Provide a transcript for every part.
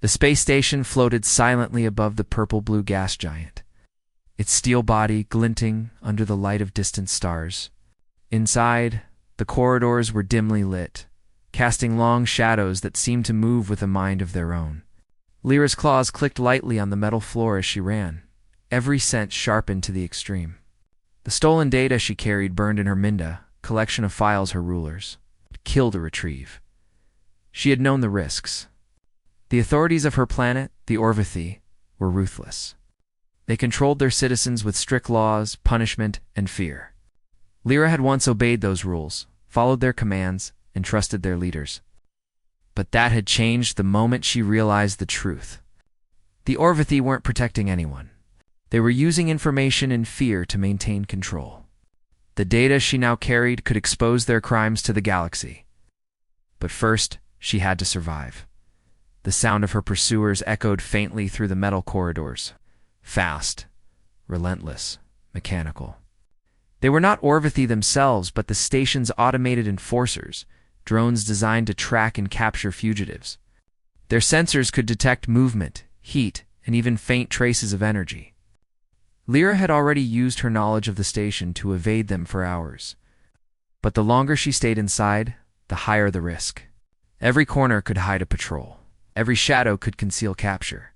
The space station floated silently above the purple-blue gas giant, its steel body glinting under the light of distant stars. Inside, the corridors were dimly lit, casting long shadows that seemed to move with a mind of their own. Lyra's claws clicked lightly on the metal floor as she ran, every sense sharpened to the extreme. The stolen data she carried burned in her minda, collection of files her rulers killed to retrieve. She had known the risks. The authorities of her planet, the Orvithi, were ruthless. They controlled their citizens with strict laws, punishment, and fear. Lyra had once obeyed those rules, followed their commands, and trusted their leaders. But that had changed the moment she realized the truth. The Orvithi weren't protecting anyone. They were using information and fear to maintain control. The data she now carried could expose their crimes to the galaxy. But first, she had to survive. The sound of her pursuers echoed faintly through the metal corridors. Fast, relentless, mechanical. They were not Orvithi themselves, but the station's automated enforcers, drones designed to track and capture fugitives. Their sensors could detect movement, heat, and even faint traces of energy. Lyra had already used her knowledge of the station to evade them for hours. But the longer she stayed inside, the higher the risk. Every corner could hide a patrol. Every shadow could conceal capture.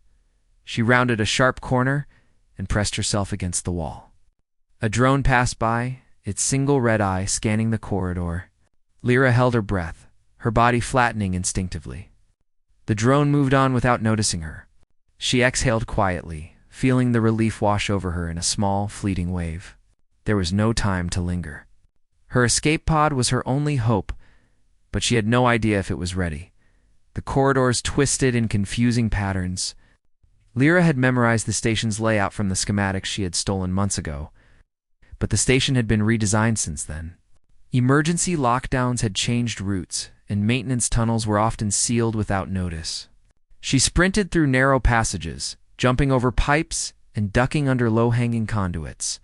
She rounded a sharp corner and pressed herself against the wall. A drone passed by, its single red eye scanning the corridor. Lyra held her breath, her body flattening instinctively. The drone moved on without noticing her. She exhaled quietly, feeling the relief wash over her in a small, fleeting wave. There was no time to linger. Her escape pod was her only hope, but she had no idea if it was ready. The corridors twisted in confusing patterns. Lyra had memorized the station's layout from the schematics she had stolen months ago, but the station had been redesigned since then. Emergency lockdowns had changed routes, and maintenance tunnels were often sealed without notice. She sprinted through narrow passages, jumping over pipes and ducking under low-hanging conduits.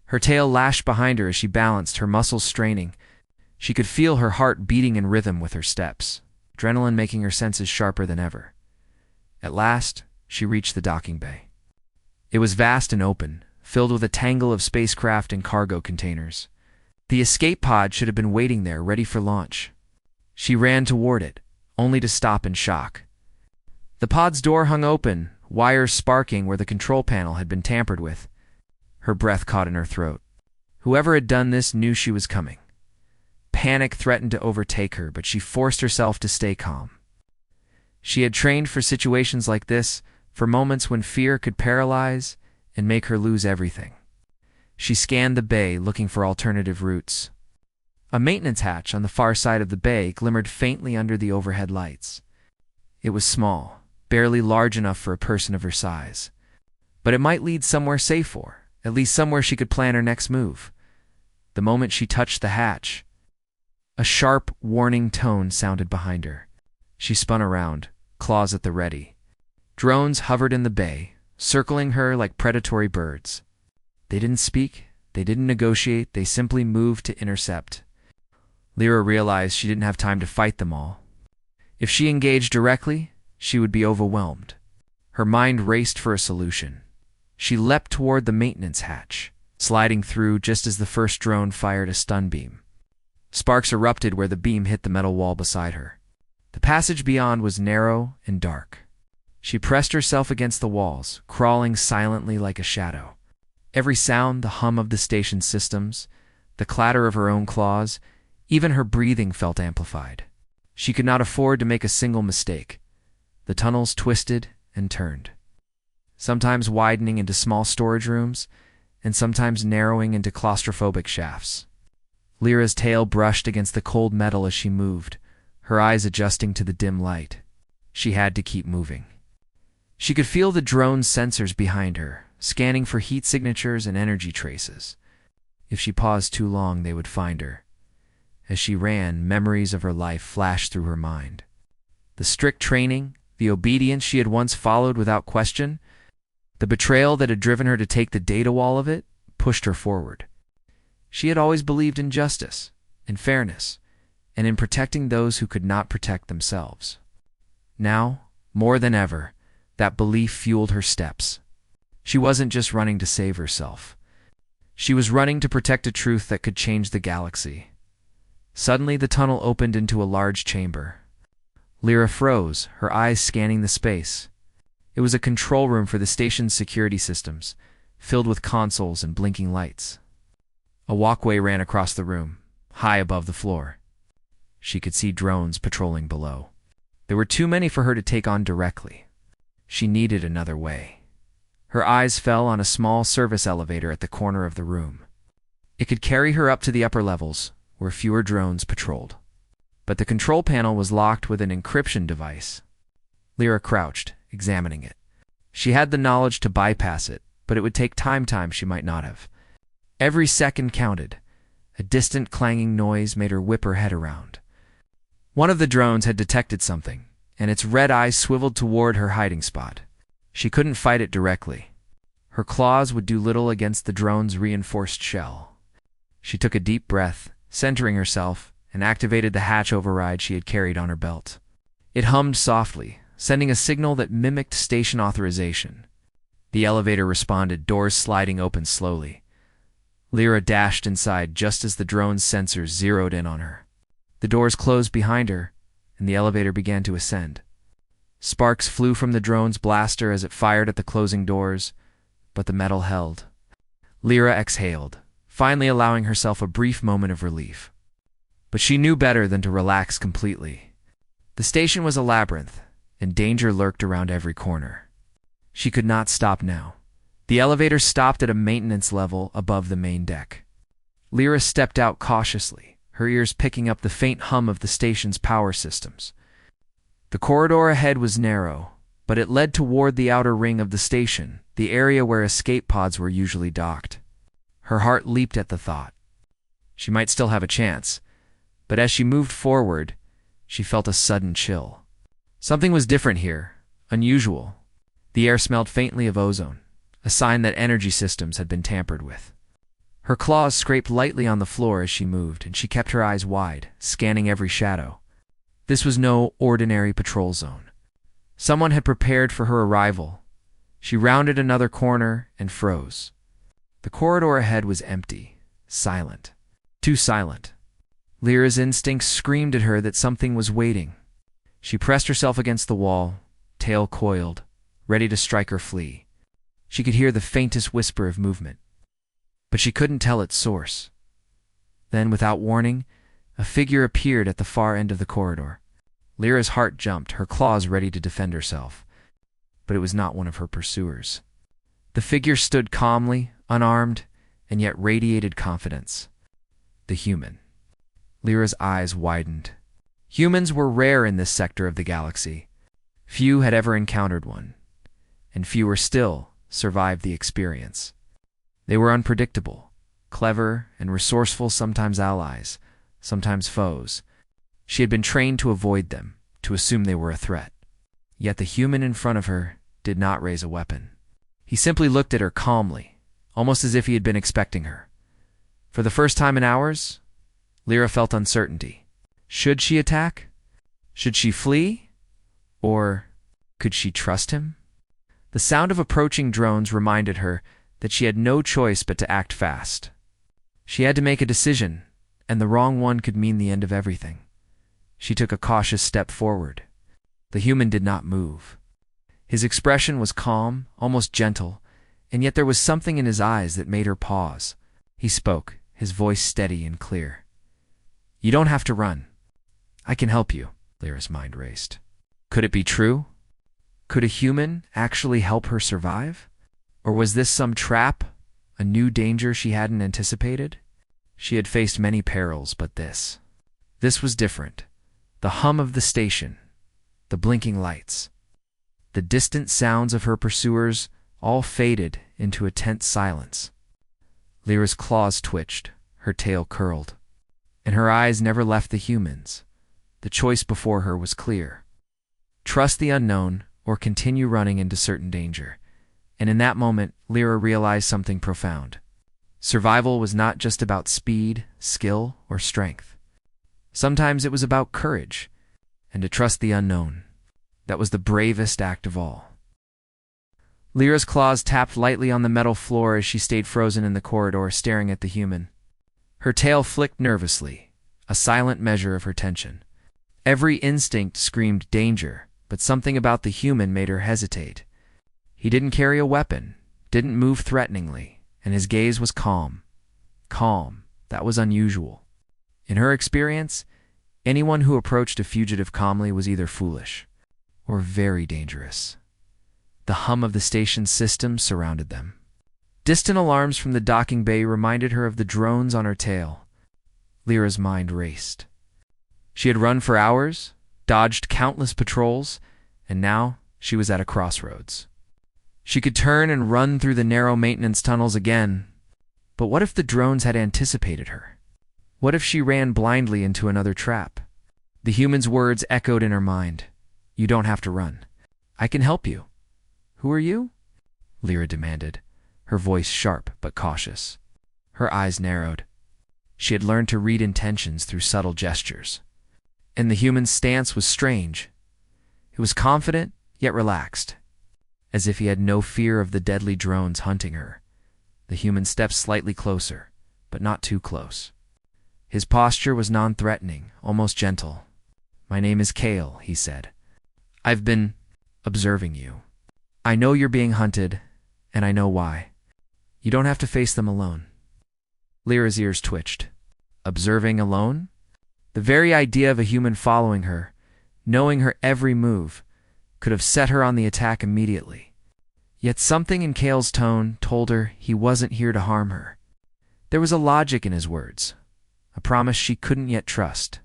Her tail lashed behind her as she balanced, her muscles straining. She could feel her heart beating in rhythm with her steps, adrenaline making her senses sharper than ever. At last, she reached the docking bay. It was vast and open, filled with a tangle of spacecraft and cargo containers. The escape pod should have been waiting there, ready for launch. She ran toward it, only to stop in shock. The pod's door hung open, wires sparking where the control panel had been tampered with. Her breath caught in her throat. Whoever had done this knew she was coming. Panic threatened to overtake her, but she forced herself to stay calm. She had trained for situations like this, for moments when fear could paralyze and make her lose everything. She scanned the bay, looking for alternative routes. A maintenance hatch on the far side of the bay glimmered faintly under the overhead lights. It was small, barely large enough for a person of her size. But it might lead somewhere safe for her, at least somewhere she could plan her next move. The moment she touched the hatch, a sharp, warning tone sounded behind her. She spun around, claws at the ready. Drones hovered in the bay, circling her like predatory birds. They didn't speak, they didn't negotiate, they simply moved to intercept. Lyra realized she didn't have time to fight them all. If she engaged directly, she would be overwhelmed. Her mind raced for a solution. She leapt toward the maintenance hatch, sliding through just as the first drone fired a stun beam. Sparks erupted where the beam hit the metal wall beside her. The passage beyond was narrow and dark. She pressed herself against the walls, crawling silently like a shadow. Every sound, the hum of the station's systems, the clatter of her own claws, even her breathing felt amplified. She could not afford to make a single mistake. The tunnels twisted and turned, sometimes widening into small storage rooms, and sometimes narrowing into claustrophobic shafts. Lyra's tail brushed against the cold metal as she moved, her eyes adjusting to the dim light. She had to keep moving. She could feel the drone's sensors behind her, scanning for heat signatures and energy traces. If she paused too long, they would find her. As she ran, memories of her life flashed through her mind. The strict training, the obedience she had once followed without question, the betrayal that had driven her to take the data wall of it, pushed her forward. She had always believed in justice, in fairness, and in protecting those who could not protect themselves. Now, More than ever, that belief fueled her steps. She wasn't just running to save herself. She was running to protect a truth that could change the galaxy. Suddenly, the tunnel opened into a large chamber. Lyra froze, her eyes scanning the space. It was a control room for the station's security systems, filled with consoles and blinking lights. A walkway ran across the room, high above the floor. She could see drones patrolling below. There were too many for her to take on directly. She needed another way. Her eyes fell on a small service elevator at the corner of the room. It could carry her up to the upper levels, where fewer drones patrolled. But the control panel was locked with an encryption device. Lyra crouched, examining it. She had the knowledge to bypass it, but it would take time she might not have. Every second counted. A distant clanging noise made her whip her head around. One of the drones had detected something, and its red eyes swiveled toward her hiding spot. She couldn't fight it directly. Her claws would do little against the drone's reinforced shell. She took a deep breath, centering herself, and activated the hatch override she had carried on her belt. It hummed softly, sending a signal that mimicked station authorization. The elevator responded, doors sliding open slowly. Lyra dashed inside just as the drone's sensors zeroed in on her. The doors closed behind her, and the elevator began to ascend. Sparks flew from the drone's blaster as it fired at the closing doors, but the metal held. Lyra exhaled, finally allowing herself a brief moment of relief. But she knew better than to relax completely. The station was a labyrinth, and danger lurked around every corner. She could not stop now. The elevator stopped at a maintenance level above the main deck. Lyra stepped out cautiously, her ears picking up the faint hum of the station's power systems. The corridor ahead was narrow, but it led toward the outer ring of the station, the area where escape pods were usually docked. Her heart leaped at the thought. She might still have a chance, but as she moved forward, she felt a sudden chill. Something was different here, unusual. The air smelled faintly of ozone, a sign that energy systems had been tampered with. Her claws scraped lightly on the floor as she moved, and she kept her eyes wide, scanning every shadow. This was no ordinary patrol zone. Someone had prepared for her arrival. She rounded another corner and froze. The corridor ahead was empty, silent. Too silent. Lyra's instincts screamed at her that something was waiting. She pressed herself against the wall, tail coiled, ready to strike or flee. She could hear the faintest whisper of movement, but she couldn't tell its source. Then, without warning, a figure appeared at the far end of the corridor. Lyra's heart jumped, her claws ready to defend herself. But it was not one of her pursuers. The figure stood calmly, unarmed, and yet radiated confidence. The human. Lyra's eyes widened. Humans were rare in this sector of the galaxy. Few had ever encountered one, and fewer still survived the experience. They were unpredictable, clever and resourceful, sometimes allies, sometimes foes. She had been trained to avoid them, to assume they were a threat. Yet the human in front of her did not raise a weapon. He simply looked at her calmly, almost as if he had been expecting her. For the first time in hours, Lyra felt uncertainty. Should she attack? Should she flee? Or could she trust him? The sound of approaching drones reminded her that she had no choice but to act fast. She had to make a decision, and the wrong one could mean the end of everything. She took a cautious step forward. The human did not move. His expression was calm, almost gentle, and yet there was something in his eyes that made her pause. He spoke, his voice steady and clear. "You don't have to run. I can help you." Lyra's mind raced. Could it be true? Could a human actually help her survive? Or was this some trap, a new danger she hadn't anticipated? She had faced many perils, but this was different. The hum of the station, the blinking lights, the distant sounds of her pursuers all faded into a tense silence. Lyra's claws twitched, her tail curled, and her eyes never left the humans. The choice before her was clear. Trust the unknown or continue running into certain danger. And in that moment, Lyra realized something profound. Survival was not just about speed, skill, or strength. Sometimes it was about courage, and to trust the unknown. That was the bravest act of all. Lyra's claws tapped lightly on the metal floor as she stayed frozen in the corridor, staring at the human. Her tail flicked nervously, a silent measure of her tension. Every instinct screamed danger, but something about the human made her hesitate. He didn't carry a weapon, didn't move threateningly, and his gaze was calm. Calm. That was unusual. In her experience, anyone who approached a fugitive calmly was either foolish or very dangerous. The hum of the station's systems surrounded them. Distant alarms from the docking bay reminded her of the drones on her tail. Lyra's mind raced. She had run for hours, dodged countless patrols, and now she was at a crossroads. She could turn and run through the narrow maintenance tunnels again, but what if the drones had anticipated her? What if she ran blindly into another trap? The human's words echoed in her mind. "You don't have to run. I can help you." "Who are you?" Lyra demanded, her voice sharp but cautious. Her eyes narrowed. She had learned to read intentions through subtle gestures. And the human's stance was strange. It was confident, yet relaxed, as if he had no fear of the deadly drones hunting her. The human stepped slightly closer, but not too close. His posture was non-threatening, almost gentle. "My name is Kale," he said. "I've been observing you. I know you're being hunted, and I know why. You don't have to face them alone." Lyra's ears twitched. Observing alone? The very idea of a human following her, knowing her every move, could have set her on the attack immediately. Yet something in Kale's tone told her he wasn't here to harm her. There was a logic in his words, a promise she couldn't yet trust,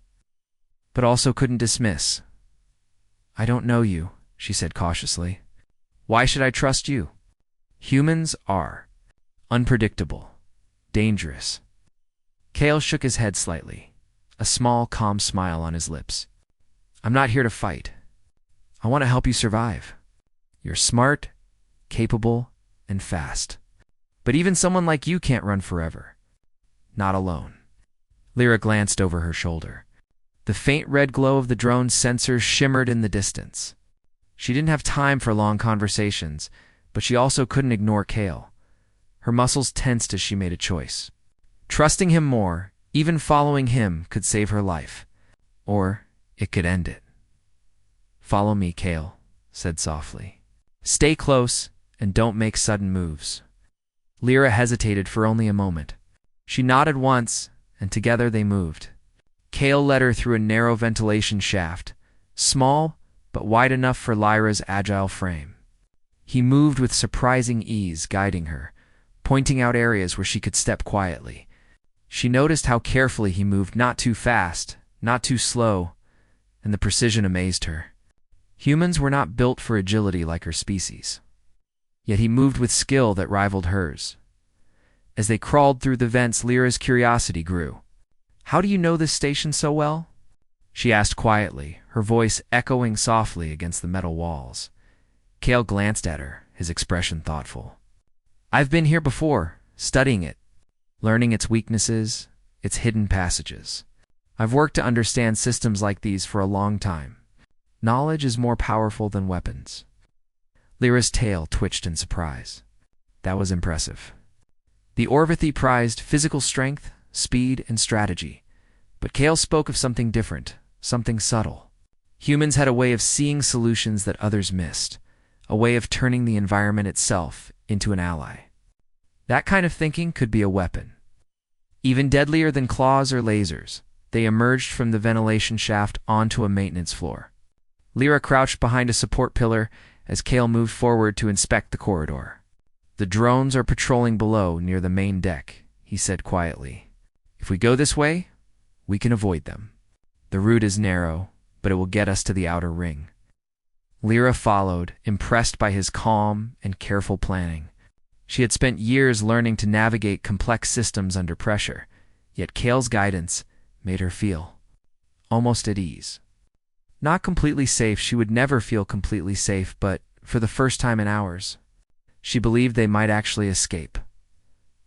but also couldn't dismiss. "I don't know you," she said cautiously. "Why should I trust you?" Humans are unpredictable, dangerous. Kale shook his head slightly, a small, calm smile on his lips. "I'm not here to fight. I want to help you survive. You're smart, capable, and fast. But even someone like you can't run forever. Not alone." Lyra glanced over her shoulder. The faint red glow of the drone's sensors shimmered in the distance. She didn't have time for long conversations, but she also couldn't ignore Kale. Her muscles tensed as she made a choice. Trusting him more, even following him, could save her life. Or it could end it. "Follow me," Kale said softly. "Stay close and don't make sudden moves." Lyra hesitated for only a moment. She nodded once, and together they moved. Kale led her through a narrow ventilation shaft, small but wide enough for Lyra's agile frame. He moved with surprising ease, guiding her, pointing out areas where she could step quietly. She noticed how carefully he moved, not too fast, not too slow, and the precision amazed her. Humans were not built for agility like her species. Yet he moved with skill that rivaled hers. As they crawled through the vents, Lyra's curiosity grew. "How do you know this station so well?" she asked quietly, her voice echoing softly against the metal walls. Kale glanced at her, his expression thoughtful. "I've been here before, studying it, learning its weaknesses, its hidden passages. I've worked to understand systems like these for a long time. Knowledge is more powerful than weapons." Lyra's tail twitched in surprise. That was impressive. The Orvithi prized physical strength, speed, and strategy, but Kale spoke of something different, something subtle. Humans had a way of seeing solutions that others missed, a way of turning the environment itself into an ally. That kind of thinking could be a weapon. Even deadlier than claws or lasers, they emerged from the ventilation shaft onto a maintenance floor. Lyra crouched behind a support pillar as Kale moved forward to inspect the corridor. "The drones are patrolling below near the main deck," he said quietly. "If we go this way, we can avoid them. The route is narrow, but it will get us to the outer ring." Lyra followed, impressed by his calm and careful planning. She had spent years learning to navigate complex systems under pressure, yet Kale's guidance made her feel almost at ease. Not completely safe, she would never feel completely safe, but for the first time in hours, she believed they might actually escape.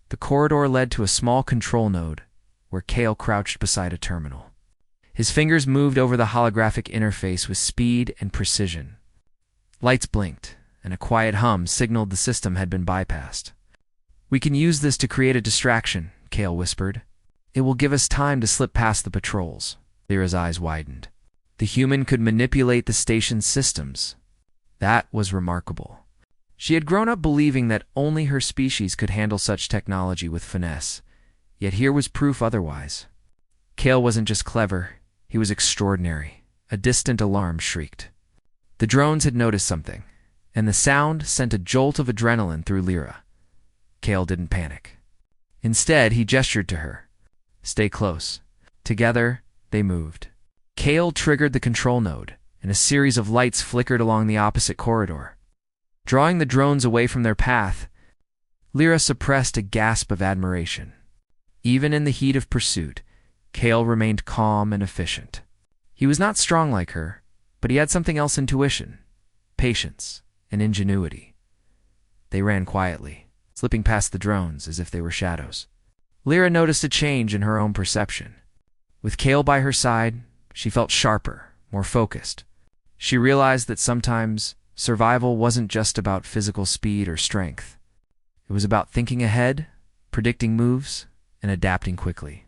The corridor led to a small control node, where Kale crouched beside a terminal. His fingers moved over the holographic interface with speed and precision, Lights blinked, and a quiet hum signaled the system had been bypassed. "We can use this to create a distraction," Kale whispered. "It will give us time to slip past the patrols." Lyra's eyes widened. The human could manipulate the station's systems. That was remarkable. She had grown up believing that only her species could handle such technology with finesse, yet here was proof otherwise. Kale wasn't just clever, he was extraordinary. A distant alarm shrieked. The drones had noticed something, and the sound sent a jolt of adrenaline through Lyra. Kale didn't panic. Instead, he gestured to her. "Stay close." Together, they moved. Kale triggered the control node, and a series of lights flickered along the opposite corridor. Drawing the drones away from their path, Lyra suppressed a gasp of admiration. Even in the heat of pursuit, Kale remained calm and efficient. He was not strong like her, but he had something else: intuition, patience, and ingenuity. They ran quietly, slipping past the drones as if they were shadows. Lyra noticed a change in her own perception. With Kale by her side, she felt sharper, more focused. She realized that sometimes survival wasn't just about physical speed or strength. It was about thinking ahead, predicting moves, and adapting quickly.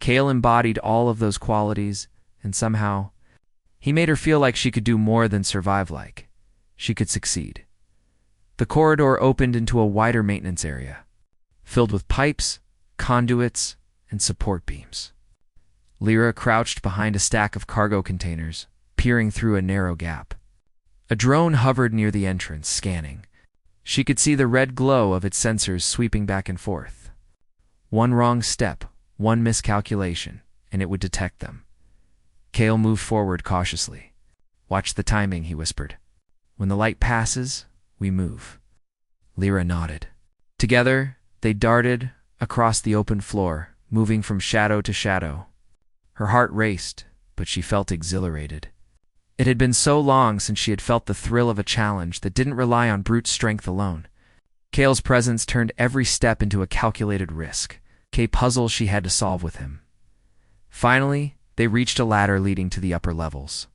Kale embodied all of those qualities, and somehow, he made her feel like she could do more than survive like. She could succeed. The corridor opened into a wider maintenance area, filled with pipes, conduits, and support beams. Lyra crouched behind a stack of cargo containers, peering through a narrow gap. A drone hovered near the entrance, scanning. She could see the red glow of its sensors sweeping back and forth. One wrong step, one miscalculation, and it would detect them. Kale moved forward cautiously. "Watch the timing," he whispered. "When the light passes, we move." Lyra nodded. Together, they darted across the open floor, moving from shadow to shadow. Her heart raced, but she felt exhilarated. It had been so long since she had felt the thrill of a challenge that didn't rely on brute strength alone. Kale's presence turned every step into a calculated risk, a puzzle she had to solve with him. Finally, they reached a ladder leading to the upper levels.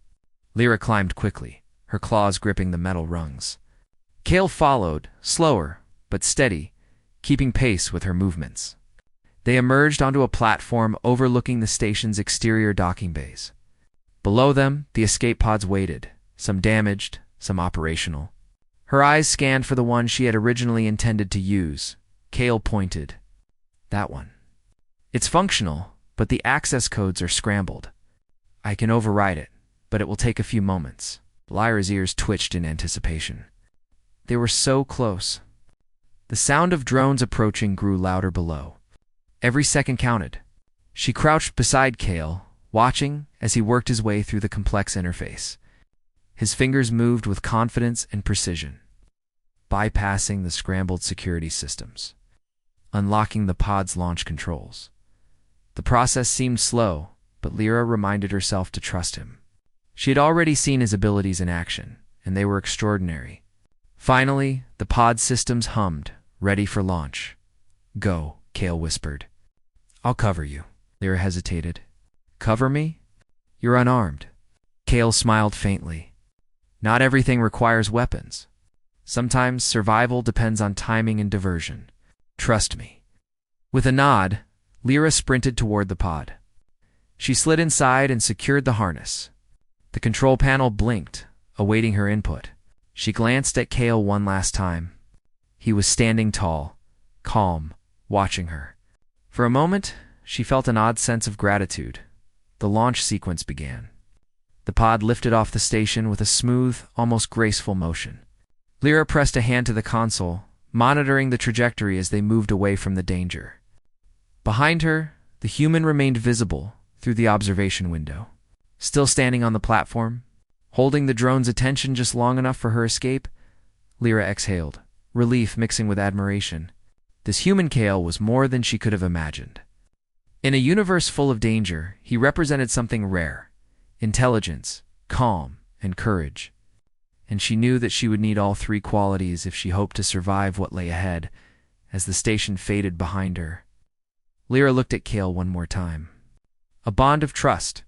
Lyra climbed quickly, her claws gripping the metal rungs. Kale followed, slower but steady, keeping pace with her movements. They emerged onto a platform overlooking the station's exterior docking bays. Below them, the escape pods waited, some damaged, some operational. Her eyes scanned for the one she had originally intended to use. Kale pointed. "That one. It's functional, but the access codes are scrambled. I can override it, but it will take a few moments." Lyra's ears twitched in anticipation. They were so close. The sound of drones approaching grew louder below. Every second counted. She crouched beside Kale, watching as he worked his way through the complex interface. His fingers moved with confidence and precision, bypassing the scrambled security systems, unlocking the pod's launch controls. The process seemed slow, but Lyra reminded herself to trust him. She had already seen his abilities in action, and they were extraordinary. Finally, the pod systems hummed, ready for launch. "Go," Kale whispered. "I'll cover you." Lyra hesitated. "Cover me? You're unarmed." Kale smiled faintly. "Not everything requires weapons. Sometimes survival depends on timing and diversion. Trust me." With a nod, Lyra sprinted toward the pod. She slid inside and secured the harness. The control panel blinked, awaiting her input. She glanced at Kale one last time. He was standing tall, calm, watching her. For a moment, she felt an odd sense of gratitude. The launch sequence began. The pod lifted off the station with a smooth, almost graceful motion. Lyra pressed a hand to the console, monitoring the trajectory as they moved away from the danger. Behind her, the human remained visible through the observation window. Still standing on the platform, holding the drone's attention just long enough for her escape, Lyra exhaled, relief mixing with admiration. This human Kale was more than she could have imagined. In a universe full of danger, he represented something rare: intelligence, calm, and courage. And she knew that she would need all three qualities if she hoped to survive what lay ahead, as the station faded behind her. Lyra looked at Kale one more time. A bond of trust,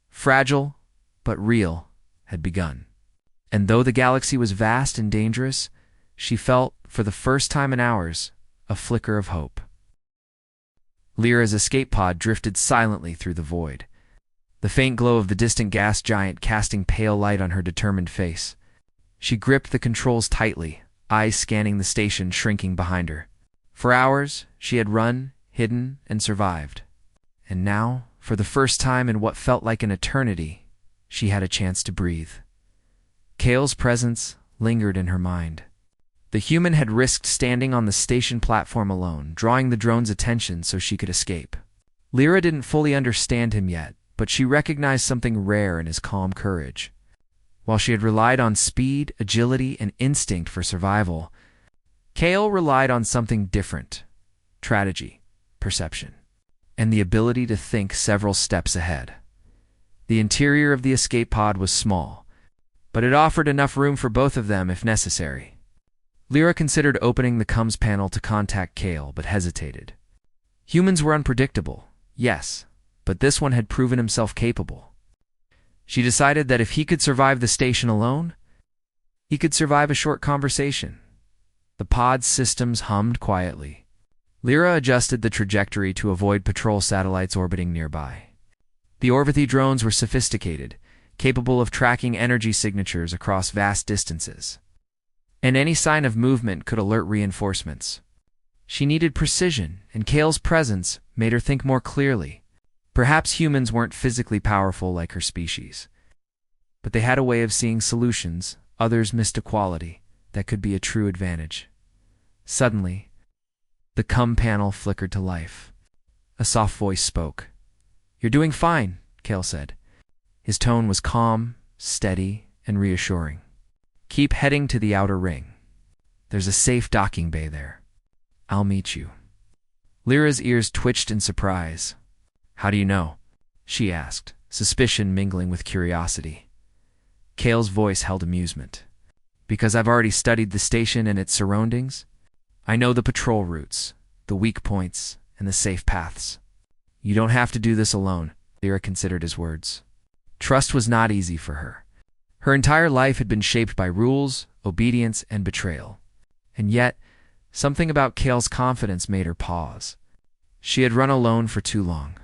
fragile but real, had begun. And though the galaxy was vast and dangerous, she felt, for the first time in hours, a flicker of hope. Lyra's escape pod drifted silently through the void, the faint glow of the distant gas giant casting pale light on her determined face. She gripped the controls tightly, eyes scanning the station shrinking behind her. For hours, she had run, hidden, and survived. And now, for the first time in what felt like an eternity, she had a chance to breathe. Kale's presence lingered in her mind. The human had risked standing on the station platform alone, drawing the drone's attention so she could escape. Lyra didn't fully understand him yet, but she recognized something rare in his calm courage. While she had relied on speed, agility, and instinct for survival, Kale relied on something different: strategy, perception, and the ability to think several steps ahead. The interior of the escape pod was small, but it offered enough room for both of them if necessary. Lyra considered opening the comms panel to contact Kale, but hesitated. Humans were unpredictable, yes, but this one had proven himself capable. She decided that if he could survive the station alone, he could survive a short conversation. The pod's systems hummed quietly. Lyra adjusted the trajectory to avoid patrol satellites orbiting nearby. The Orvithy drones were sophisticated, capable of tracking energy signatures across vast distances, and any sign of movement could alert reinforcements. She needed precision, and Kale's presence made her think more clearly. Perhaps humans weren't physically powerful like her species, but they had a way of seeing solutions others missed a quality that could be a true advantage. Suddenly, the comm panel flickered to life. A soft voice spoke. "You're doing fine," Kale said. His tone was calm, steady, and reassuring. "Keep heading to the outer ring. There's a safe docking bay there. I'll meet you." Lyra's ears twitched in surprise. "How do you know?" she asked, suspicion mingling with curiosity. Kale's voice held amusement. "Because I've already studied the station and its surroundings. I know the patrol routes, the weak points, and the safe paths." "You don't have to do this alone," Lyra considered his words. Trust was not easy for her. Her entire life had been shaped by rules, obedience, and betrayal. And yet, something about Kale's confidence made her pause. She had run alone for too long.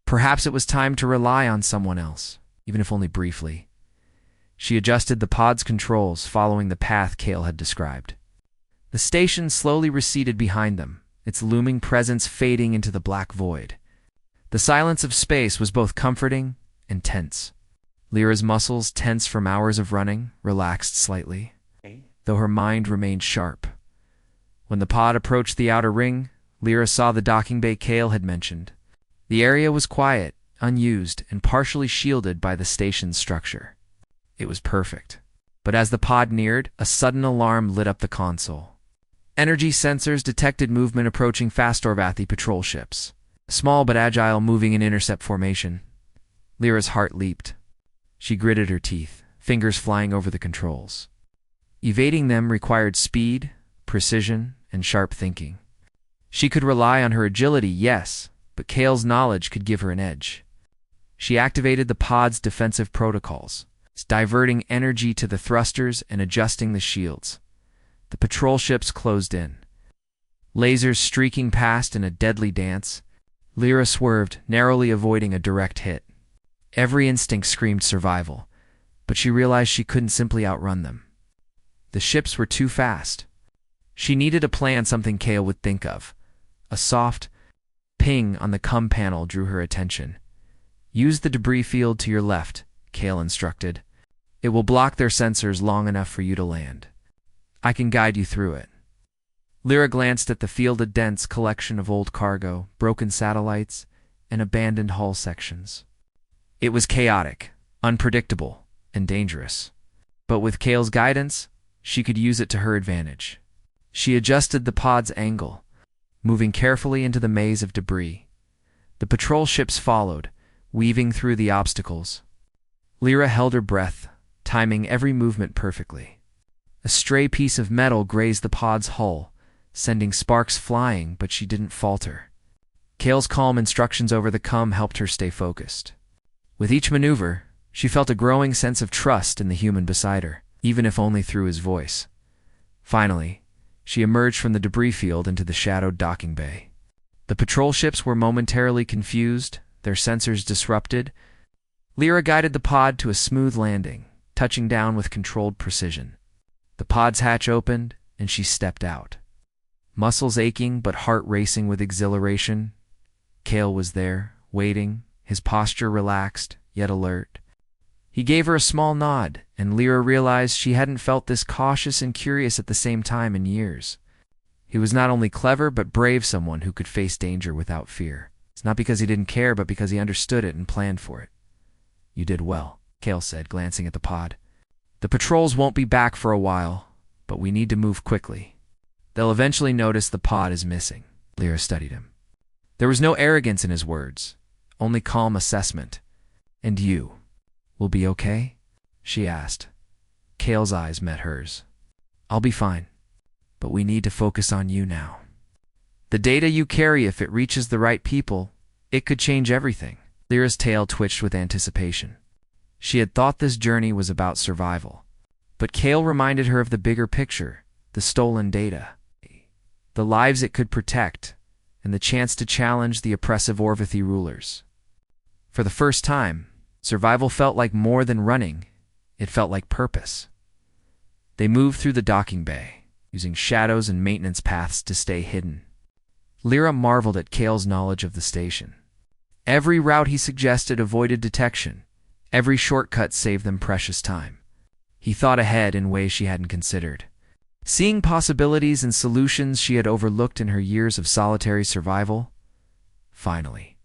Perhaps it was time to rely on someone else, even if only briefly. She adjusted the pod's controls, following the path Kale had described. The station slowly receded behind them, its looming presence fading into the black void. The silence of space was both comforting and tense. Lyra's muscles, tense from hours of running, relaxed slightly, though her mind remained sharp. When the pod approached the outer ring, Lyra saw the docking bay Kale had mentioned. The area was quiet, unused, and partially shielded by the station's structure. It was perfect. But as the pod neared, a sudden alarm lit up the console. Energy sensors detected movement approaching fast Orvathi patrol ships, small but agile, moving in intercept formation. Lyra's heart leaped. She gritted her teeth, fingers flying over the controls. Evading them required speed, precision, and sharp thinking. She could rely on her agility, yes, but Kale's knowledge could give her an edge. She activated the pod's defensive protocols, diverting energy to the thrusters and adjusting the shields. The patrol ships closed in, lasers streaking past in a deadly dance. Lyra swerved, narrowly avoiding a direct hit. Every instinct screamed survival, but she realized she couldn't simply outrun them. The ships were too fast. She needed a plan, something Kale would think of. A soft ping on the comm panel drew her attention. "Use the debris field to your left," Kale instructed. "It will block their sensors long enough for you to land. I can guide you through it." Lyra glanced at the field, a dense collection of old cargo, broken satellites, and abandoned hull sections. It was chaotic, unpredictable, and dangerous. But with Kale's guidance, she could use it to her advantage. She adjusted the pod's angle, moving carefully into the maze of debris. The patrol ships followed, weaving through the obstacles. Lyra held her breath, timing every movement perfectly. A stray piece of metal grazed the pod's hull, sending sparks flying, but she didn't falter. Kale's calm instructions over the comm helped her stay focused. With each maneuver, she felt a growing sense of trust in the human beside her. even if only through his voice. Finally, she emerged from the debris field into the shadowed docking bay. The patrol ships were momentarily confused, their sensors disrupted. Lyra guided the pod to a smooth landing, touching down with controlled precision. The pod's hatch opened, and she stepped out. Muscles aching but heart racing with exhilaration. Kale was there, waiting, his posture relaxed, yet alert. He gave her a small nod, and Lyra realized she hadn't felt this cautious and curious at the same time in years. He was not only clever but brave, someone who could face danger without fear. It's not because he didn't care, but because he understood it and planned for it. "You did well," Kale said, glancing at the pod. "The patrols won't be back for a while, but we need to move quickly. They'll eventually notice the pod is missing." Lyra studied him. There was no arrogance in his words, only calm assessment. "And you will be okay?" she asked. Kale's eyes met hers. "I'll be fine, but we need to focus on you now. The data you carry, if it reaches the right people, it could change everything." Lyra's tail twitched with anticipation. She had thought this journey was about survival. But Kale reminded her of the bigger picture, the stolen data, the lives it could protect, and the chance to challenge the oppressive Orvithi rulers. For the first time, survival felt like more than running. It felt like purpose. They moved through the docking bay, using shadows and maintenance paths to stay hidden. Lyra marveled at Kale's knowledge of the station. Every route he suggested avoided detection. Every shortcut saved them precious time. He thought ahead in ways she hadn't considered, seeing possibilities and solutions she had overlooked in her years of solitary survival. Finally,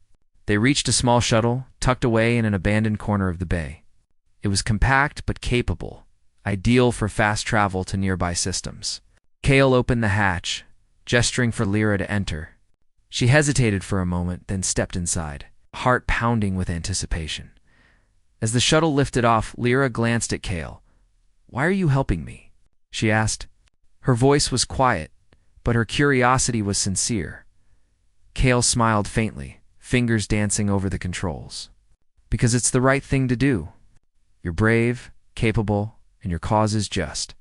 they reached a small shuttle, tucked away in an abandoned corner of the bay. It was compact but capable, ideal for fast travel to nearby systems. Kale opened the hatch, gesturing for Lyra to enter. She hesitated for a moment, then stepped inside, heart pounding with anticipation. As the shuttle lifted off, Lyra glanced at Kale. "Why are you helping me?" she asked. Her voice was quiet, but her curiosity was sincere. Kale smiled faintly, fingers dancing over the controls. "Because it's the right thing to do. You're brave, capable, and your cause is just.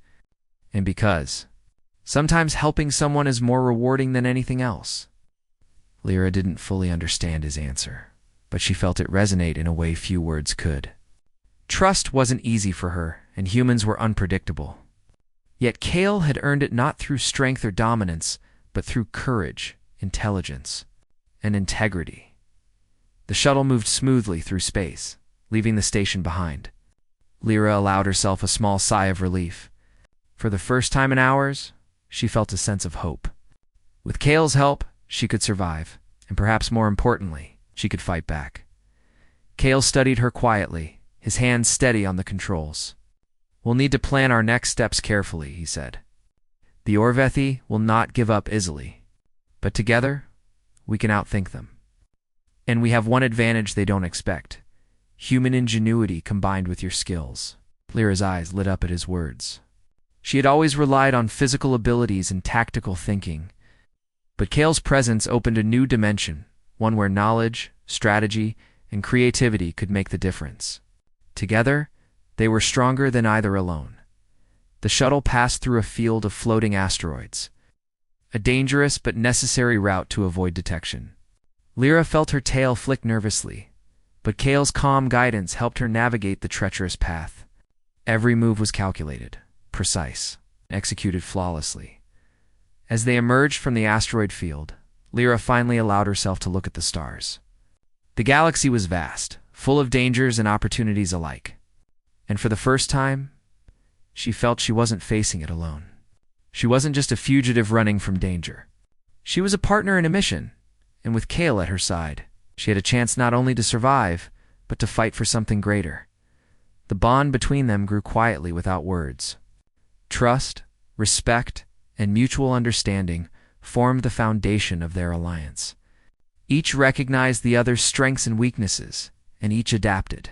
And because sometimes helping someone is more rewarding than anything else." Lyra didn't fully understand his answer, but she felt it resonate in a way few words could. Trust wasn't easy for her, and humans were unpredictable. Yet Kale had earned it not through strength or dominance, but through courage, intelligence, and integrity. The shuttle moved smoothly through space, leaving the station behind. Lyra allowed herself a small sigh of relief. For the first time in hours, she felt a sense of hope. With Kale's help, she could survive, and perhaps more importantly, she could fight back. Kale studied her quietly, his hands steady on the controls. "We'll need to plan our next steps carefully," he said. "The Orvithi will not give up easily, but together, we can outthink them. And we have one advantage they don't expect: human ingenuity combined with your skills." Lyra's eyes lit up at his words. She had always relied on physical abilities and tactical thinking, but Kale's presence opened a new dimension, one where knowledge, strategy, and creativity could make the difference. Together, they were stronger than either alone. The shuttle passed through a field of floating asteroids, a dangerous but necessary route to avoid detection. Lyra felt her tail flick nervously, but Kale's calm guidance helped her navigate the treacherous path. Every move was calculated, precise, and executed flawlessly. As they emerged from the asteroid field, Lyra finally allowed herself to look at the stars. The galaxy was vast, full of dangers and opportunities alike. And for the first time, she felt she wasn't facing it alone. She wasn't just a fugitive running from danger. She was a partner in a mission, and with Kale at her side, she had a chance not only to survive, but to fight for something greater. The bond between them grew quietly without words. Trust, respect, and mutual understanding formed the foundation of their alliance. Each recognized the other's strengths and weaknesses, and each adapted.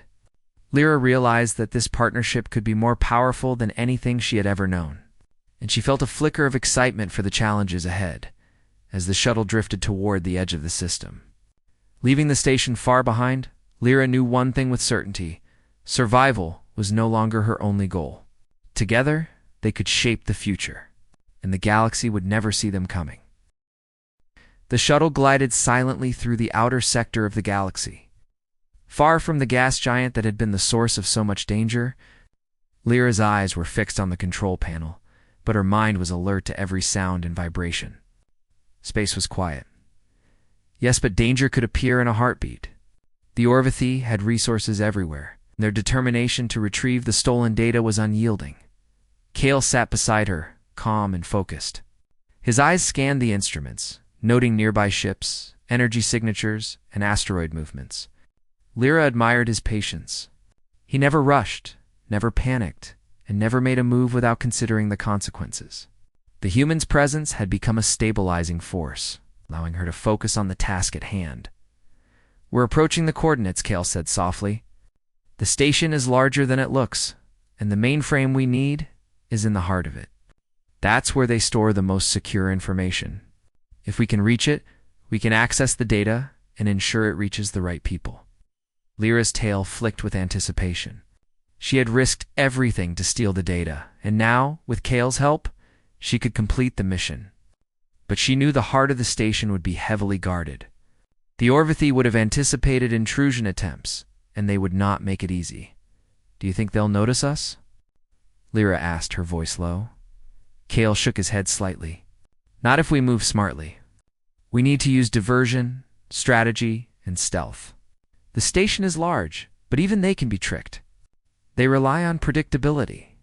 Lyra realized that this partnership could be more powerful than anything she had ever known, and she felt a flicker of excitement for the challenges ahead as the shuttle drifted toward the edge of the system. Leaving the station far behind, Lyra knew one thing with certainty: survival was no longer her only goal. Together, they could shape the future, and the galaxy would never see them coming. The shuttle glided silently through the outer sector of the galaxy. Far from the gas giant that had been the source of so much danger, Lyra's eyes were fixed on the control panel, but her mind was alert to every sound and vibration. Space was quiet. Yes, but danger could appear in a heartbeat. The Orvithy had resources everywhere. Their determination to retrieve the stolen data was unyielding. Kale sat beside her, calm and focused. His eyes scanned the instruments, noting nearby ships, energy signatures, and asteroid movements. Lyra admired his patience. He never rushed, never panicked, and never made a move without considering the consequences. The human's presence had become a stabilizing force, allowing her to focus on the task at hand. "We're approaching the coordinates," Kale said softly. "The station is larger than it looks, and the mainframe we need is in the heart of it. That's where they store the most secure information. If we can reach it, we can access the data and ensure it reaches the right people." Lyra's tail flicked with anticipation. She had risked everything to steal the data, and now, with Kale's help, she could complete the mission. But she knew the heart of the station would be heavily guarded. The Orvithy would have anticipated intrusion attempts, and they would not make it easy. "Do you think they'll notice us?" Lyra asked, her voice low. Kale shook his head slightly. "Not if we move smartly. We need to use diversion, strategy, and stealth. The station is large, but even they can be tricked. They rely on predictability.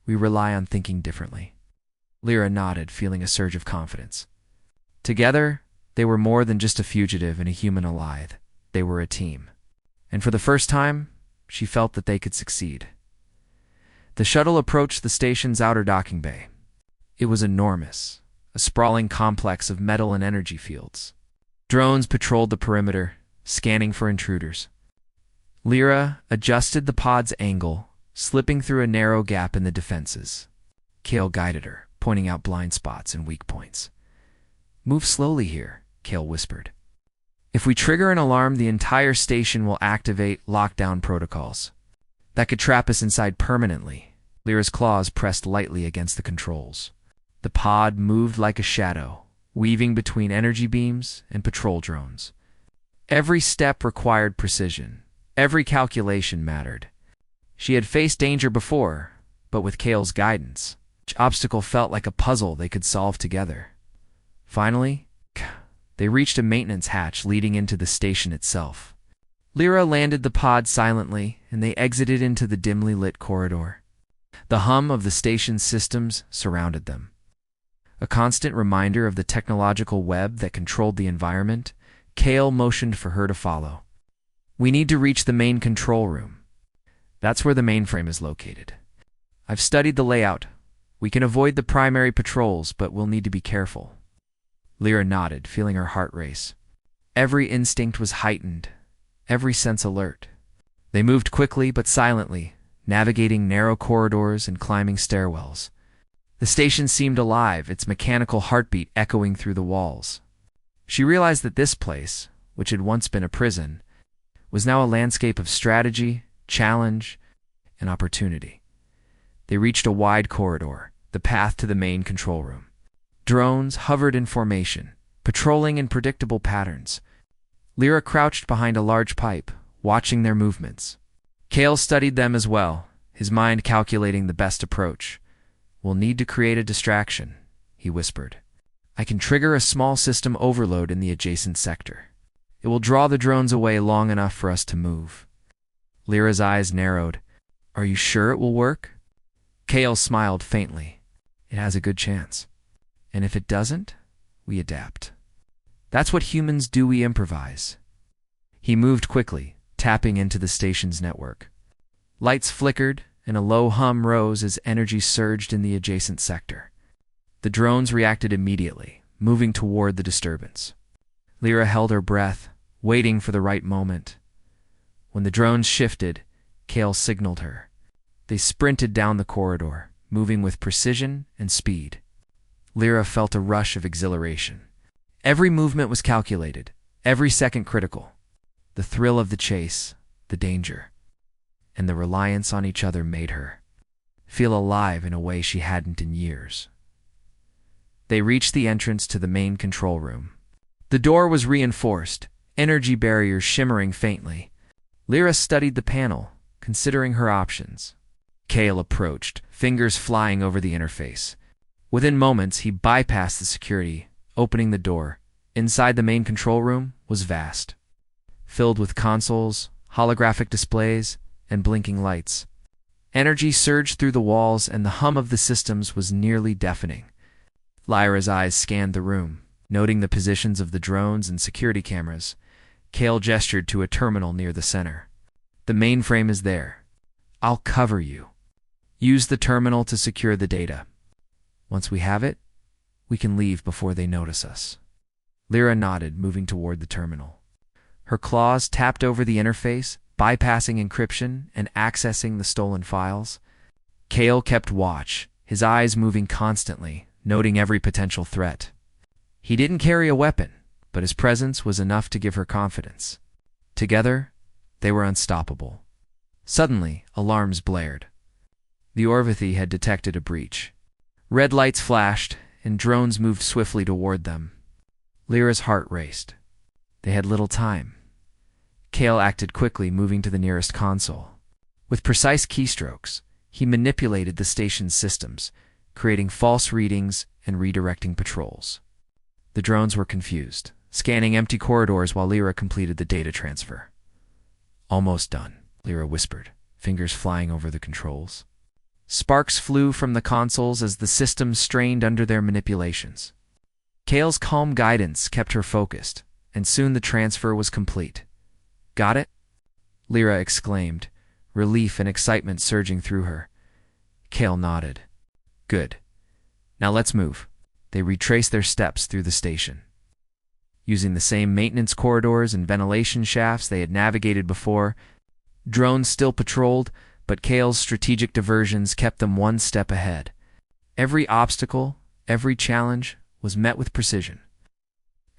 We rely on thinking differently." Lyra nodded, feeling a surge of confidence. Together, they were more than just a fugitive and a human allied. They were a team. And for the first time, she felt that they could succeed. The shuttle approached the station's outer docking bay. It was enormous, a sprawling complex of metal and energy fields. Drones patrolled the perimeter, scanning for intruders. Lyra adjusted the pod's angle, slipping through a narrow gap in the defenses. Kale guided her, pointing out blind spots and weak points. "Move slowly here," Kale whispered. "If we trigger an alarm, the entire station will activate lockdown protocols. That could trap us inside permanently." Lyra's claws pressed lightly against the controls. The pod moved like a shadow, weaving between energy beams and patrol drones. Every step required precision. Every calculation mattered. She had faced danger before, but with Kale's guidance, each obstacle felt like a puzzle they could solve together. Finally, they reached a maintenance hatch leading into the station itself. Lyra landed the pod silently, and they exited into the dimly lit corridor. The hum of the station's systems surrounded them. A constant reminder of the technological web that controlled the environment, Kale motioned for her to follow. "We need to reach the main control room. That's where the mainframe is located. I've studied the layout. We can avoid the primary patrols, but we'll need to be careful." Lyra nodded, feeling her heart race. Every instinct was heightened, every sense alert. They moved quickly but silently, navigating narrow corridors and climbing stairwells. The station seemed alive, its mechanical heartbeat echoing through the walls. She realized that this place, which had once been a prison, was now a landscape of strategy, challenge, and opportunity. They reached a wide corridor, the path to the main control room. Drones hovered in formation, patrolling in predictable patterns. Lyra crouched behind a large pipe, watching their movements. Kale studied them as well, his mind calculating the best approach. "We'll need to create a distraction," he whispered. "I can trigger a small system overload in the adjacent sector. It will draw the drones away long enough for us to move." Lyra's eyes narrowed. "Are you sure it will work?" Kale smiled faintly. "It has a good chance. And if it doesn't, we adapt. That's what humans do, we improvise." He moved quickly, tapping into the station's network. Lights flickered, and a low hum rose as energy surged in the adjacent sector. The drones reacted immediately, moving toward the disturbance. Lyra held her breath, waiting for the right moment. When the drones shifted, Kale signaled her. They sprinted down the corridor, moving with precision and speed. Lyra felt a rush of exhilaration. Every movement was calculated, every second critical. The thrill of the chase, the danger, and the reliance on each other made her feel alive in a way she hadn't in years. They reached the entrance to the main control room. The door was reinforced, energy barriers shimmering faintly. Lyra studied the panel, considering her options. Kale approached, fingers flying over the interface. Within moments, he bypassed the security, opening the door. Inside the main control room was vast, filled with consoles, holographic displays, and blinking lights. Energy surged through the walls, and the hum of the systems was nearly deafening. Lyra's eyes scanned the room, noting the positions of the drones and security cameras. Kale gestured to a terminal near the center. The mainframe is there. I'll cover you. Use the terminal to secure the data. Once we have it, we can leave before they notice us. Lyra nodded, moving toward the terminal. Her claws tapped over the interface, bypassing encryption and accessing the stolen files. Kale kept watch, his eyes moving constantly, noting every potential threat. He didn't carry a weapon, but his presence was enough to give her confidence. Together, they were unstoppable. Suddenly, alarms blared. The Orvithy had detected a breach. Red lights flashed, and drones moved swiftly toward them. Lyra's heart raced. They had little time. Kale acted quickly, moving to the nearest console. With precise keystrokes, he manipulated the station's systems, creating false readings and redirecting patrols. The drones were confused, scanning empty corridors while Lyra completed the data transfer. Almost done, Lyra whispered, fingers flying over the controls. Sparks flew from the consoles as the systems strained under their manipulations. Kale's calm guidance kept her focused, and soon the transfer was complete. Got it? Lyra exclaimed, relief and excitement surging through her. Kale nodded. Good. Now let's move. They retraced their steps through the station. Using the same maintenance corridors and ventilation shafts they had navigated before, drones still patrolled, but Kale's strategic diversions kept them one step ahead. Every obstacle, every challenge was met with precision,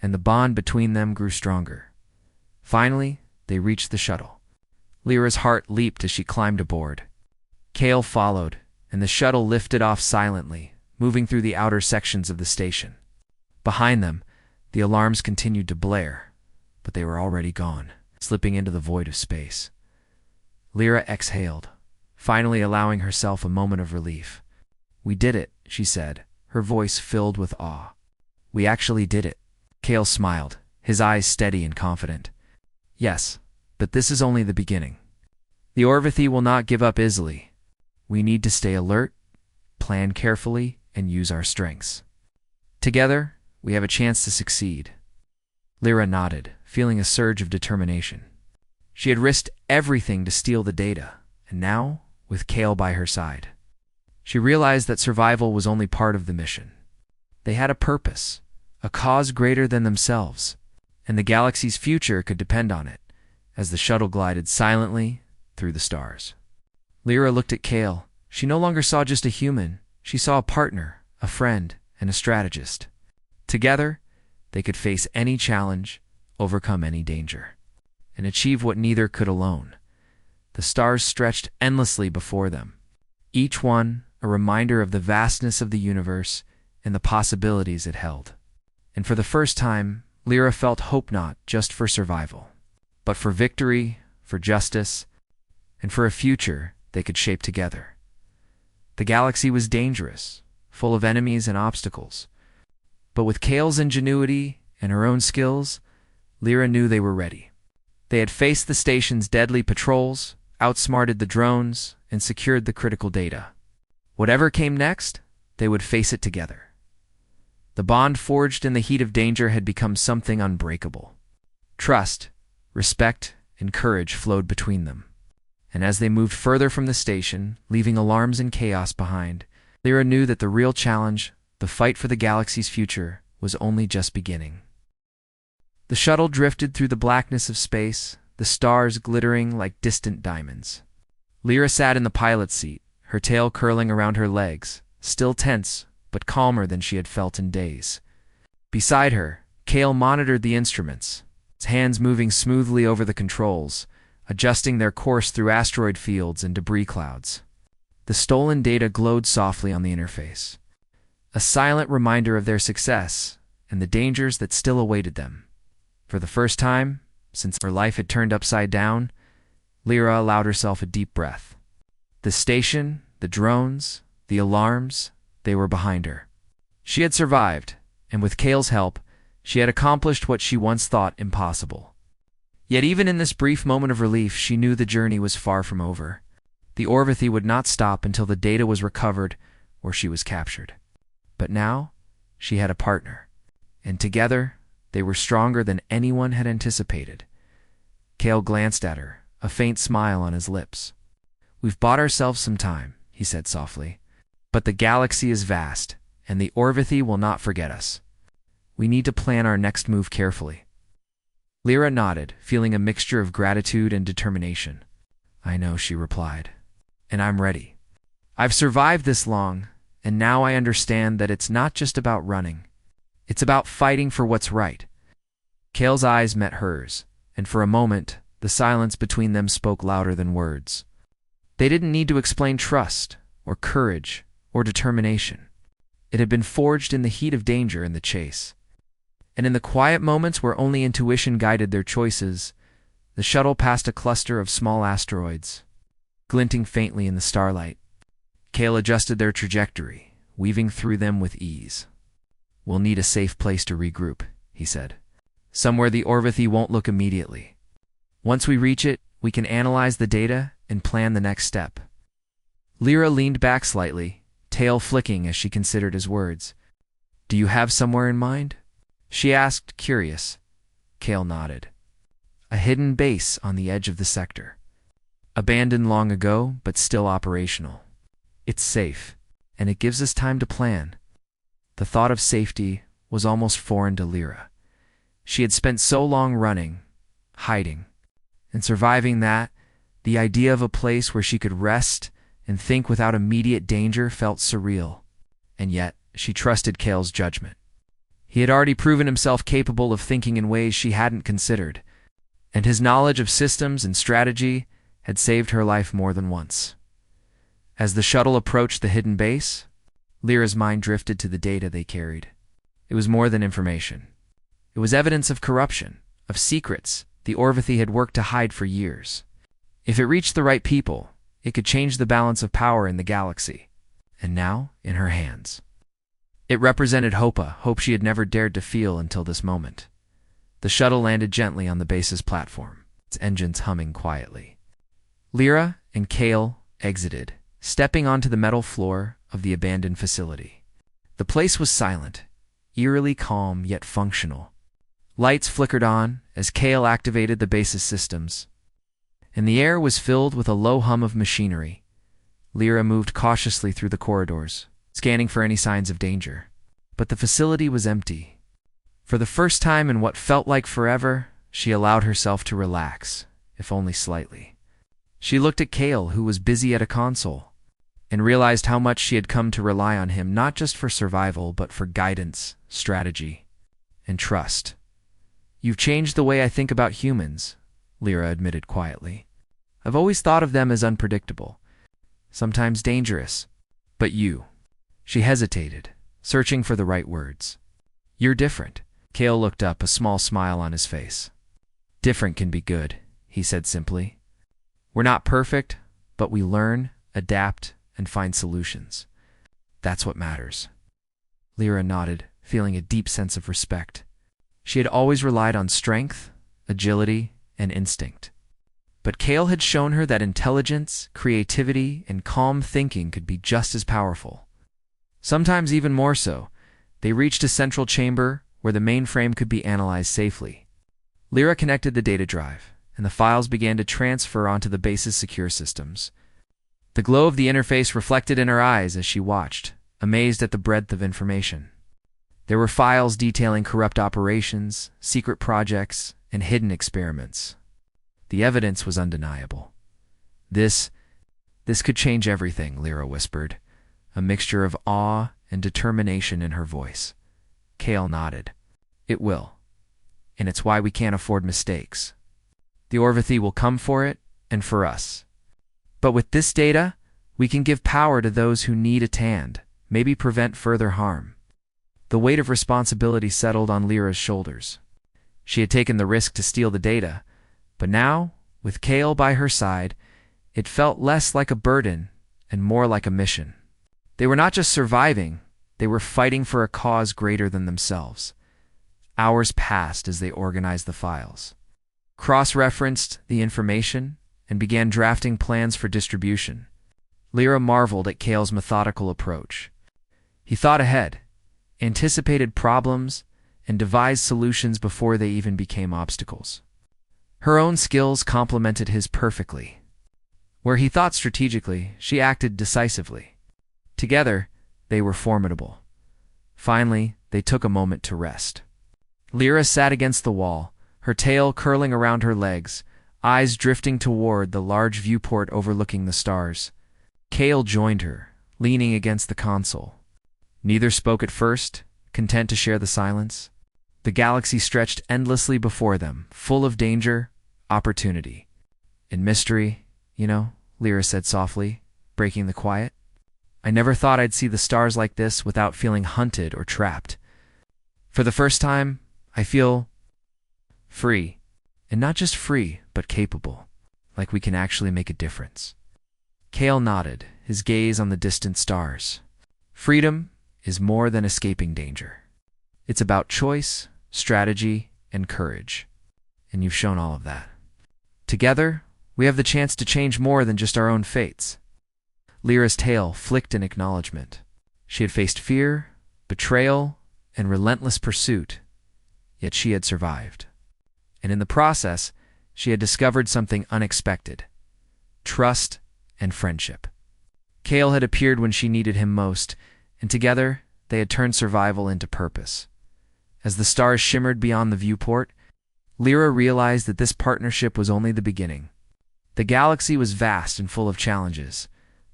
and the bond between them grew stronger. Finally, they reached the shuttle. Lyra's heart leaped as she climbed aboard. Kale followed, and the shuttle lifted off silently, moving through the outer sections of the station. Behind them, the alarms continued to blare, but they were already gone, slipping into the void of space. Lyra exhaled, finally allowing herself a moment of relief. We did it, she said, her voice filled with awe. We actually did it. Kale smiled, his eyes steady and confident. Yes, but this is only the beginning. The Orvithy will not give up easily. We need to stay alert, plan carefully, and use our strengths. Together, we have a chance to succeed. Lyra nodded, feeling a surge of determination. She had risked everything to steal the data, and now, with Kale by her side, she realized that survival was only part of the mission. They had a purpose, a cause greater than themselves, and the galaxy's future could depend on it, as the shuttle glided silently through the stars. Lyra looked at Kale. She no longer saw just a human. She saw a partner, a friend, and a strategist. Together, they could face any challenge, overcome any danger, and achieve what neither could alone. The stars stretched endlessly before them, each one a reminder of the vastness of the universe and the possibilities it held. And for the first time, Lyra felt hope not just for survival, but for victory, for justice, and for a future they could shape together. The galaxy was dangerous, full of enemies and obstacles, but with Kale's ingenuity and her own skills, Lyra knew they were ready. They had faced the station's deadly patrols, outsmarted the drones, and secured the critical data. Whatever came next, they would face it together. The bond forged in the heat of danger had become something unbreakable. Trust, respect, and courage flowed between them. And as they moved further from the station, leaving alarms and chaos behind, Lyra knew that the real challenge, the fight for the galaxy's future, was only just beginning. The shuttle drifted through the blackness of space, the stars glittering like distant diamonds. Lyra sat in the pilot's seat, her tail curling around her legs, still tense, but calmer than she had felt in days. Beside her, Kale monitored the instruments, his hands moving smoothly over the controls, adjusting their course through asteroid fields and debris clouds. The stolen data glowed softly on the interface, a silent reminder of their success and the dangers that still awaited them. For the first time, since her life had turned upside down, Lyra allowed herself a deep breath. The station, the drones, the alarms, they were behind her. She had survived, and with Kale's help, she had accomplished what she once thought impossible. Yet even in this brief moment of relief, she knew the journey was far from over. The Orvithy would not stop until the data was recovered or she was captured. But now, she had a partner, and together, they were stronger than anyone had anticipated. Kale glanced at her, a faint smile on his lips. "We've bought ourselves some time," he said softly. "But the galaxy is vast, and the Orvithy will not forget us. We need to plan our next move carefully." Lyra nodded, feeling a mixture of gratitude and determination. "I know," she replied, "and I'm ready. I've survived this long, and now I understand that it's not just about running. It's about fighting for what's right." Kale's eyes met hers, and for a moment, the silence between them spoke louder than words. They didn't need to explain trust, or courage, or determination. It had been forged in the heat of danger and the chase. And in the quiet moments where only intuition guided their choices, the shuttle passed a cluster of small asteroids, glinting faintly in the starlight. Kale adjusted their trajectory, weaving through them with ease. "We'll need a safe place to regroup," he said. "Somewhere the Orvithy won't look immediately. Once we reach it, we can analyze the data and plan the next step." Lyra leaned back slightly, tail flicking as she considered his words. "Do you have somewhere in mind?" she asked, curious. Kale nodded. "A hidden base on the edge of the sector. Abandoned long ago, but still operational. It's safe, and it gives us time to plan." The thought of safety was almost foreign to Lyra. She had spent so long running, hiding, and surviving that the idea of a place where she could rest and think without immediate danger felt surreal. And yet, she trusted Kale's judgment. He had already proven himself capable of thinking in ways she hadn't considered, and his knowledge of systems and strategy had saved her life more than once. As the shuttle approached the hidden base, Lyra's mind drifted to the data they carried. It was more than information. It was evidence of corruption, of secrets the Orvithy had worked to hide for years. If it reached the right people, it could change the balance of power in the galaxy. And now, in her hands. It represented hope she had never dared to feel until this moment. The shuttle landed gently on the base's platform, its engines humming quietly. Lyra and Kale exited, stepping onto the metal floor of the abandoned facility. The place was silent, eerily calm yet functional. Lights flickered on as Kale activated the base's systems, and the air was filled with a low hum of machinery. Lyra moved cautiously through the corridors, scanning for any signs of danger. But the facility was empty. For the first time in what felt like forever, she allowed herself to relax, if only slightly. She looked at Kale, who was busy at a console, and realized how much she had come to rely on him, not just for survival, but for guidance, strategy, and trust. "You've changed the way I think about humans," Lyra admitted quietly. "I've always thought of them as unpredictable, sometimes dangerous. But you—" She hesitated, searching for the right words. "You're different." Kale looked up, a small smile on his face. "Different can be good," he said simply. "We're not perfect, but we learn, adapt, and find solutions. That's what matters." Lyra nodded, feeling a deep sense of respect. She had always relied on strength, agility, and instinct. But Kale had shown her that intelligence, creativity, and calm thinking could be just as powerful. Sometimes even more so. They reached a central chamber where the mainframe could be analyzed safely. Lyra connected the data drive, and the files began to transfer onto the base's secure systems. The glow of the interface reflected in her eyes as she watched, amazed at the breadth of information. There were files detailing corrupt operations, secret projects, and hidden experiments. The evidence was undeniable. This could change everything," Lyra whispered, a mixture of awe and determination in her voice. Kale nodded. "It will. And it's why we can't afford mistakes. The Orvithy will come for it, and for us. But with this data, We can give power to those who need it and maybe prevent further harm. The weight of responsibility settled on Lyra's shoulders. She had taken the risk to steal the data, but now, with Kale by her side, it felt less like a burden and more like a mission. They were not just surviving, they were fighting for a cause greater than themselves. Hours passed as they organized the files, cross-referenced the information, and began drafting plans for distribution. Lyra marveled at Kale's methodical approach. He thought ahead, anticipated problems, and devised solutions before they even became obstacles. Her own skills complemented his perfectly. Where he thought strategically, she acted decisively. Together, they were formidable. Finally, they took a moment to rest. Lyra sat against the wall, her tail curling around her legs, eyes drifting toward the large viewport overlooking the stars. Kale joined her, leaning against the console. Neither spoke at first, content to share the silence. The galaxy stretched endlessly before them, full of danger, opportunity, and mystery, Lyra said softly, breaking the quiet. I never thought I'd see the stars like this without feeling hunted or trapped. For the first time, I feel free. And not just free, but capable, like we can actually make a difference. Kale nodded, his gaze on the distant stars. Freedom is more than escaping danger. It's about choice, strategy, and courage. And you've shown all of that. Together, we have the chance to change more than just our own fates. Lyra's tail flicked in acknowledgement. She had faced fear, betrayal, and relentless pursuit, yet she had survived. And in the process, she had discovered something unexpected: trust and friendship. Kale had appeared when she needed him most, and together they had turned survival into purpose. As the stars shimmered beyond the viewport, Lyra realized that this partnership was only the beginning. The galaxy was vast and full of challenges,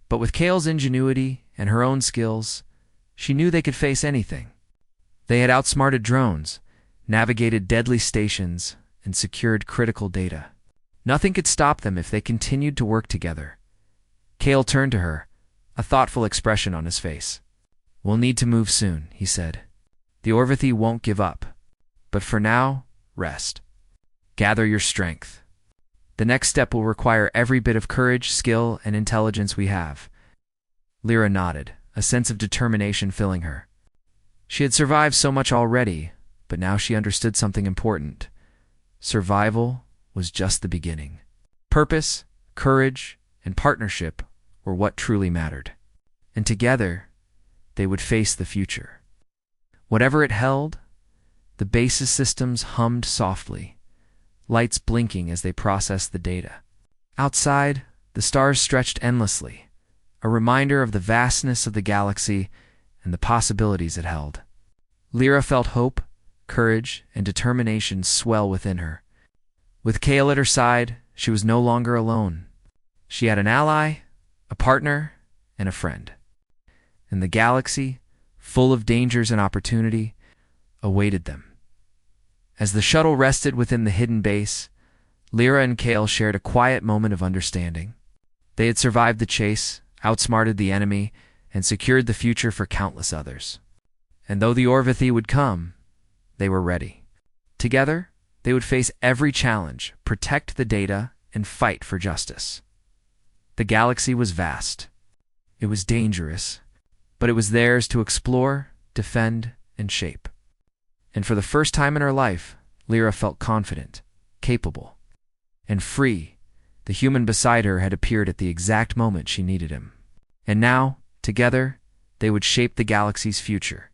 but with Kale's ingenuity and her own skills, she knew they could face anything. They had outsmarted drones, navigated deadly stations, and secured critical data. Nothing could stop them if they continued to work together. Kale turned to her, a thoughtful expression on his face. We'll need to move soon, he said. The Orvithy won't give up. But for now, rest. Gather your strength. The next step will require every bit of courage, skill, and intelligence we have. Lyra nodded, a sense of determination filling her. She had survived so much already, but now she understood something important. Survival was just the beginning. Purpose, courage, and partnership were what truly mattered. And together, they would face the future. Whatever it held, the basis systems hummed softly, lights blinking as they processed the data. Outside, the stars stretched endlessly, a reminder of the vastness of the galaxy and the possibilities it held. Lyra felt hope, courage, and determination swell within her. With Kale at her side, she was no longer alone. She had an ally, a partner, and a friend. And the galaxy, full of dangers and opportunity, awaited them. As the shuttle rested within the hidden base, Lyra and Kale shared a quiet moment of understanding. They had survived the chase, outsmarted the enemy, and secured the future for countless others. And though the Orvithy would come, they were ready. Together, they would face every challenge, protect the data, and fight for justice. The galaxy was vast. It was dangerous, but it was theirs to explore, defend, and shape. And for the first time in her life, Lyra felt confident, capable, and free. The human beside her had appeared at the exact moment she needed him. And now, together, they would shape the galaxy's future.